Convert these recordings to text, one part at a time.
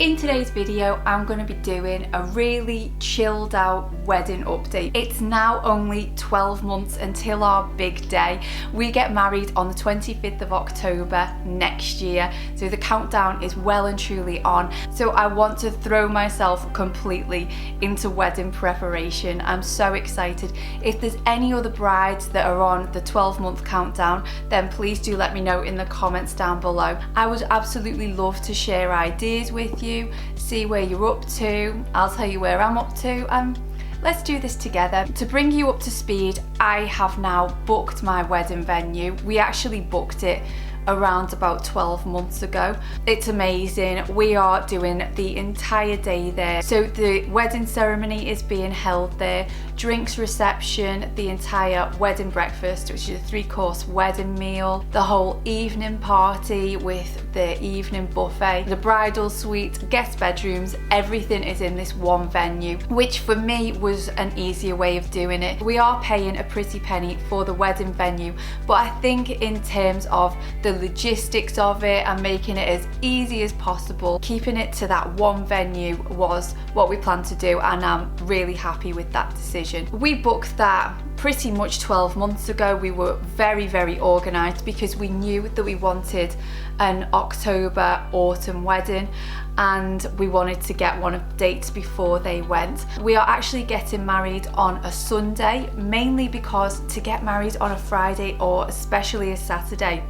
In today's video, I'm going to be doing a really chilled out wedding update. It's now only 12 months until our big day. We get married on the 25th of October next year, so the countdown is well and truly on. So I want to throw myself completely into wedding preparation. I'm so excited. If there's any other brides that are on the 12-month countdown, then please do let me know in the comments down below. I would absolutely love to share ideas with you, see where you're up to. I'll tell you where I'm up to, and let's do this together. To bring you up to speed, I have now booked my wedding venue. We actually booked it around about 12 months ago. It's amazing. We are doing the entire day there. So the wedding ceremony is being held there, drinks reception, the entire wedding breakfast, which is a 3-course wedding meal, the whole evening party with the evening buffet, the bridal suite, guest bedrooms, everything is in this one venue, which for me was an easier way of doing it. We are paying a pretty penny for the wedding venue, but I think in terms of the logistics of it and making it as easy as possible, keeping it to that one venue was what we planned to do, and I'm really happy with that decision. We booked that pretty much 12 months ago. We were very organised because we knew that we wanted an October autumn wedding and we wanted to get one of the dates before they went. We are actually getting married on a Sunday, mainly because to get married on a Friday or especially a Saturday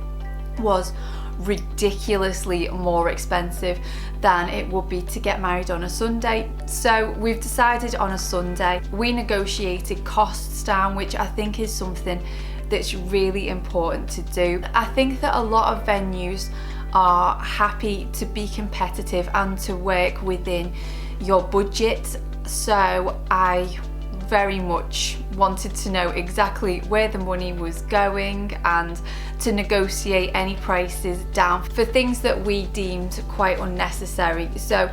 was ridiculously more expensive than it would be to get married on a Sunday. So we've decided on a Sunday. We negotiated costs down, which I think is something that's really important to do. I think that a lot of venues are happy to be competitive and to work within your budget. So I very much wanted to know exactly where the money was going and to negotiate any prices down for things that we deemed quite unnecessary. So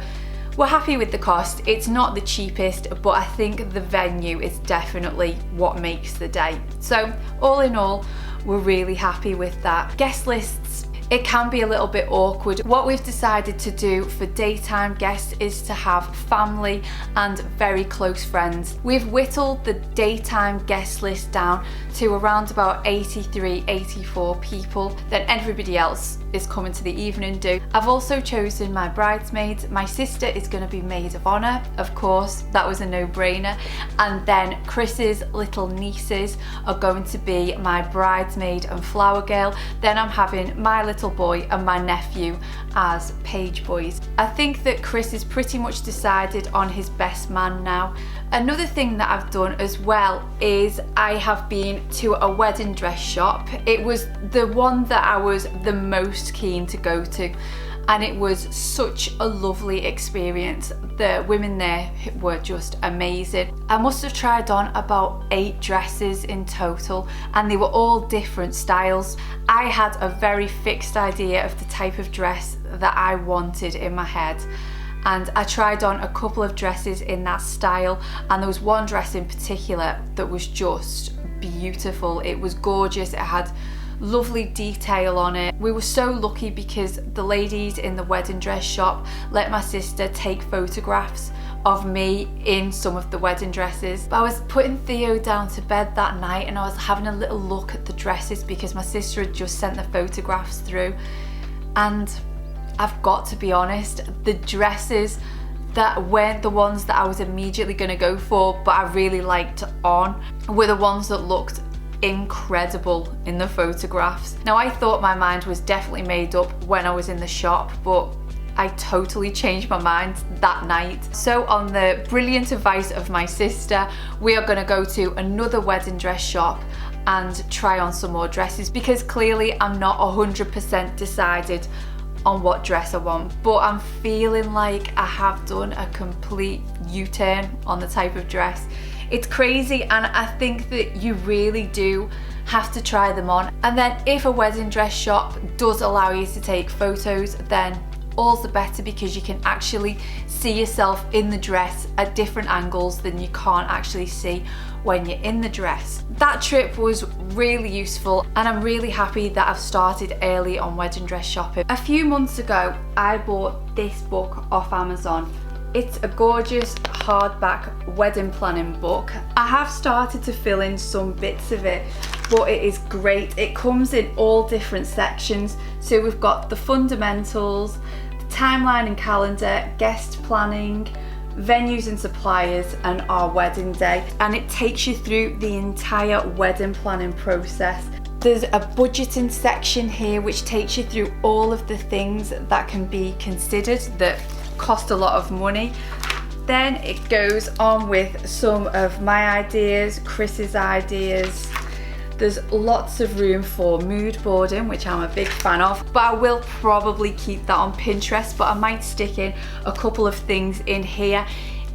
we're happy with the cost. It's not the cheapest, but I think the venue is definitely what makes the day. So all in all, we're really happy with that. Guest lists, it can be a little bit awkward. What we've decided to do for daytime guests is to have family and very close friends. We've whittled the daytime guest list down to around about 83, 84 people. Then everybody else is coming to the evening do. I've also chosen my bridesmaids. My sister is going to be maid of honour, of course, that was a no-brainer. And then Chris's little nieces are going to be my bridesmaid and flower girl. Then I'm having my little boy and my nephew as page boys. I think that Chris is pretty much decided on his best man now. Another thing that I've done as well is I have been to a wedding dress shop. It was the one that I was the most keen to go to, and it was such a lovely experience. The women there were just amazing. I must have tried on about 8 dresses in total, and they were all different styles. I had a very fixed idea of the type of dress that I wanted in my head, and I tried on a couple of dresses in that style, and there was one dress in particular that was just beautiful. It was gorgeous. It had lovely detail on it. We were so lucky because the ladies in the wedding dress shop let my sister take photographs of me in some of the wedding dresses. I was putting Theo down to bed that night and I was having a little look at the dresses because my sister had just sent the photographs through, and I've got to be honest, the dresses that weren't the ones that I was immediately going to go for, but I really liked on, were the ones that looked incredible in the photographs. Now, I thought my mind was definitely made up when I was in the shop, but I totally changed my mind that night. So on the brilliant advice of my sister, we are going to go to another wedding dress shop and try on some more dresses, because clearly I'm not 100% decided on what dress I want, but I'm feeling like I have done a complete U-turn on the type of dress. It's crazy, and I think that you really do have to try them on. And then if a wedding dress shop does allow you to take photos, then all the better because you can actually see yourself in the dress at different angles than you can't actually see when you're in the dress. That trip was really useful, and I'm really happy that I've started early on wedding dress shopping. A few months ago, I bought this book off Amazon. It's a gorgeous hardback wedding planning book. I have started to fill in some bits of it, but it is great. It comes in all different sections. So we've got the fundamentals, the timeline and calendar, guest planning, venues and suppliers, and our wedding day. And it takes you through the entire wedding planning process. There's a budgeting section here which takes you through all of the things that can be considered that cost a lot of money. Then it goes on with some of my ideas, Chris's ideas. There's lots of room for mood boarding, which I'm a big fan of, but I will probably keep that on Pinterest, but I might stick in a couple of things in here.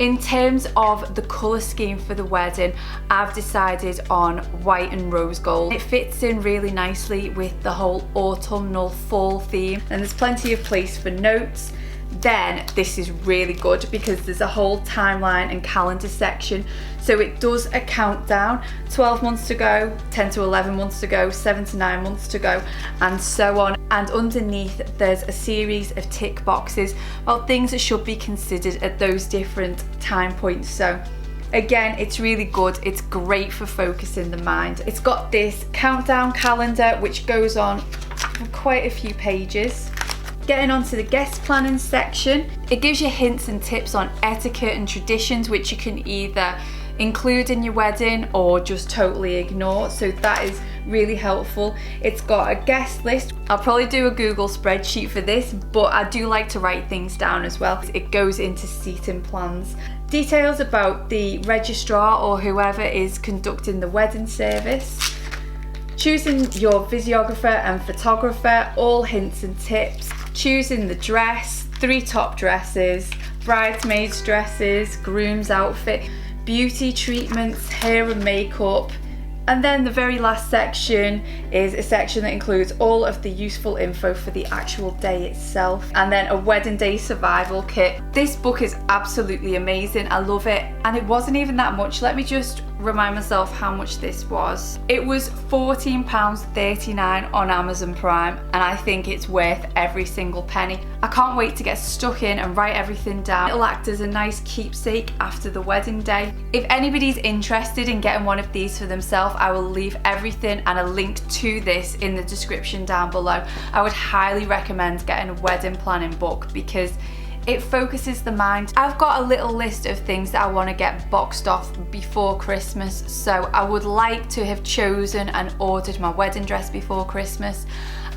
In terms of the colour scheme for the wedding, I've decided on white and rose gold. It fits in really nicely with the whole autumnal fall theme, and there's plenty of place for notes. Then this is really good because there's a whole timeline and calendar section. So it does a countdown, 12 months to go, 10 to 11 months to go, 7 to 9 months to go, and so on. And underneath there's a series of tick boxes about things that should be considered at those different time points. So again, it's really good. It's great for focusing the mind. It's got this countdown calendar which goes on for quite a few pages. Getting onto the guest planning section, it gives you hints and tips on etiquette and traditions which you can either include in your wedding or just totally ignore, so that is really helpful. It's got a guest list. I'll probably do a Google spreadsheet for this, but I do like to write things down as well. It goes into seating plans. Details about the registrar or whoever is conducting the wedding service. Choosing your videographer and photographer, all hints and tips. Choosing the dress, 3 top dresses, bridesmaids dresses, groom's outfit, beauty treatments, hair and makeup. And then the very last section is a section that includes all of the useful info for the actual day itself, and then a wedding day survival kit. This book is absolutely amazing. I love it, and it wasn't even that much. Let me just remind myself how much this was. It was £14.39 on Amazon Prime, and I think it's worth every single penny. I can't wait to get stuck in and write everything down. It'll act as a nice keepsake after the wedding day. If anybody's interested in getting one of these for themselves, I will leave everything and a link to this in the description down below. I would highly recommend getting a wedding planning book because it focuses the mind. I've got a little list of things that I want to get boxed off before Christmas, so I would like to have chosen and ordered my wedding dress before Christmas.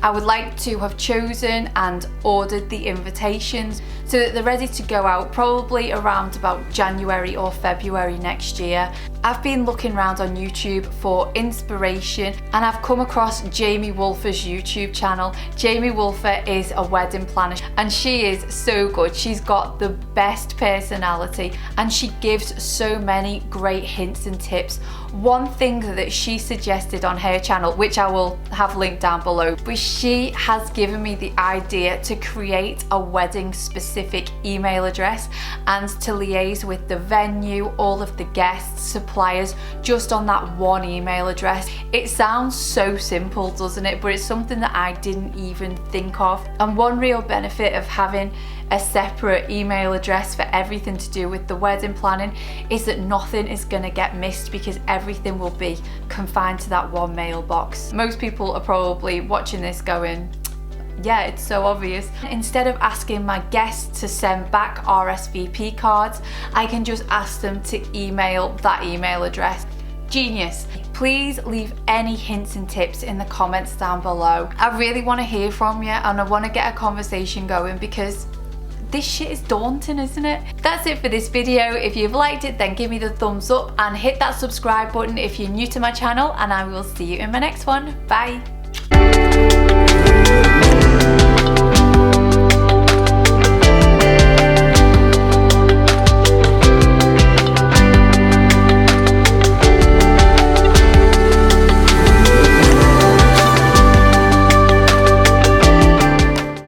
I would like to have chosen and ordered the invitations so that they're ready to go out probably around about January or February next year. I've been looking around on YouTube for inspiration, and I've come across Jamie Wolfer's YouTube channel. Jamie Wolfer is a wedding planner and she is so good. She's got the best personality and she gives so many great hints and tips. One thing that she suggested on her channel, which I will have linked down below, but she has given me the idea to create a wedding specific email address and to liaise with the venue, all of the guests, suppliers, just on that one email address. It sounds so simple, doesn't it? But it's something that I didn't even think of. And one real benefit of having a separate email address for everything to do with the wedding planning is that nothing is going to get missed because everything will be confined to that one mailbox. Most people are probably watching this going, yeah, it's so obvious. Instead of asking my guests to send back RSVP cards, I can just ask them to email that email address. Genius. Please leave any hints and tips in the comments down below. I really want to hear from you and I want to get a conversation going because this shit is daunting, isn't it? That's it for this video. If you've liked it, then give me the thumbs up and hit that subscribe button if you're new to my channel, and I will see you in my next one. Bye.